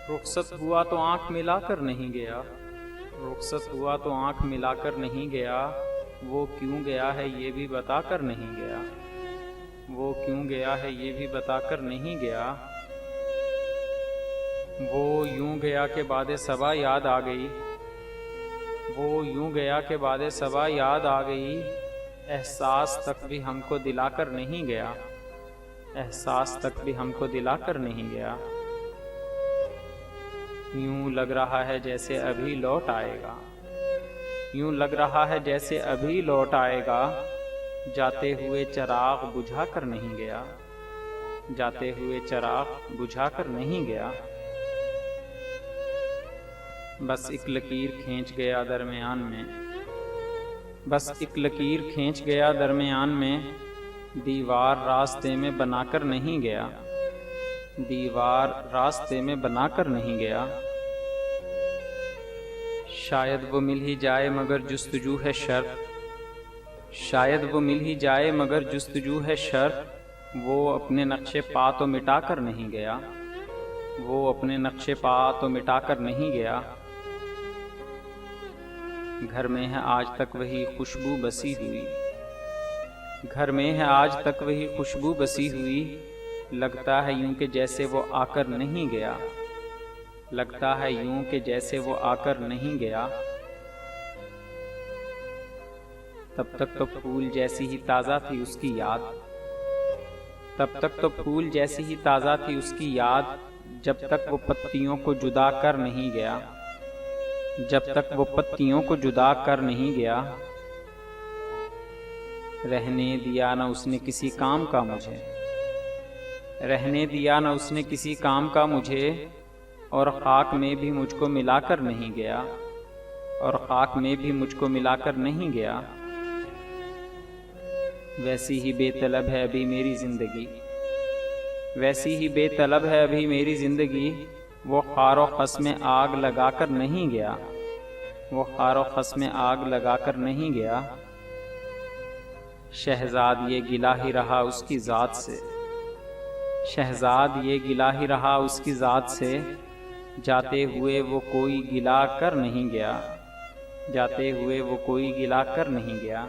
रुखसत हुआ तो आंख मिलाकर नहीं गया, रुखसत हुआ तो आंख मिलाकर नहीं गया, वो क्यों गया है ये भी बताकर नहीं गया, वो क्यों गया है ये भी बताकर नहीं गया। वो यूं गया के बादे सबा याद आ गई, वो यूं गया के बादे सबा याद आ गई, एहसास तक भी हमको दिलाकर नहीं गया, एहसास तक भी हमको दिलाकर नहीं गया। यूं लग रहा है जैसे अभी लौट आएगा, यूं लग रहा है जैसे अभी लौट आएगा, जाते हुए चिराग बुझा कर नहीं गया, जाते हुए चिराग बुझा कर नहीं गया। बस एक लकीर खींच गया दरमियान में, बस एक लकीर खींच गया दरमियान में, दीवार रास्ते में बनाकर नहीं गया, दीवार रास्ते में बनाकर नहीं गया। शायद वो मिल ही जाए मगर जुस्तजू है शर्त, शायद वो मिल ही जाए मगर जुस्तजू है शर्त, वो अपने नक्शे पा तो मिटा कर नहीं गया, वो अपने नक्शे पा तो मिटा कर नहीं गया। घर में है आज तक वही खुशबू बसी हुई, घर में है आज तक वही खुशबू बसी हुई, लगता है यूं कि जैसे वो आकर नहीं गया, लगता है यूं कि जैसे वो आकर नहीं गया। तब तक तो फूल जैसी ही ताज़ा थी उसकी याद, तब तक तो फूल जैसी ही ताज़ा थी उसकी याद, जब तक वो पत्तियों को जुदा कर नहीं गया, जब तक वो पत्तियों को जुदा कर नहीं गया। रहने दिया न उसने किसी काम का मुझे, रहने दिया न उसने किसी काम का मुझे, और खाक में भी मुझको मिलाकर नहीं गया, और खाक में भी मुझको मिलाकर नहीं गया। वैसी ही बेतलब है अभी मेरी जिंदगी, वैसी ही बेतलब है अभी मेरी जिंदगी, वो खारो खस में आग लगाकर नहीं गया, वो खारो खस में आग लगाकर नहीं गया। शहजाद ये गिला ही रहा उसकी ज़ात से, शहजाद ये गिला ही रहा उसकी ज़ात से, जाते हुए वो कोई गिला कर नहीं गया, जाते हुए वो कोई गिला कर नहीं गया।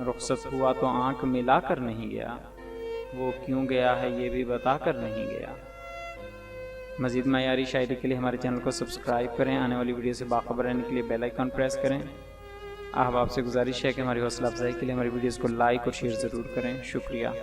रुखसत हुआ तो आंख मिला कर नहीं गया, वो क्यों गया है ये भी बता कर नहीं गया। मज़ीद मयारी शायरी के लिए हमारे चैनल को सब्सक्राइब करें, आने वाली वीडियो से बाखबर रहने के लिए बेल आइकन प्रेस करें। अहबाब से गुजारिश है कि हमारी हौसला अफजाई के लिए हमारी वीडियोज़ को लाइक और शेयर ज़रूर करें। शुक्रिया।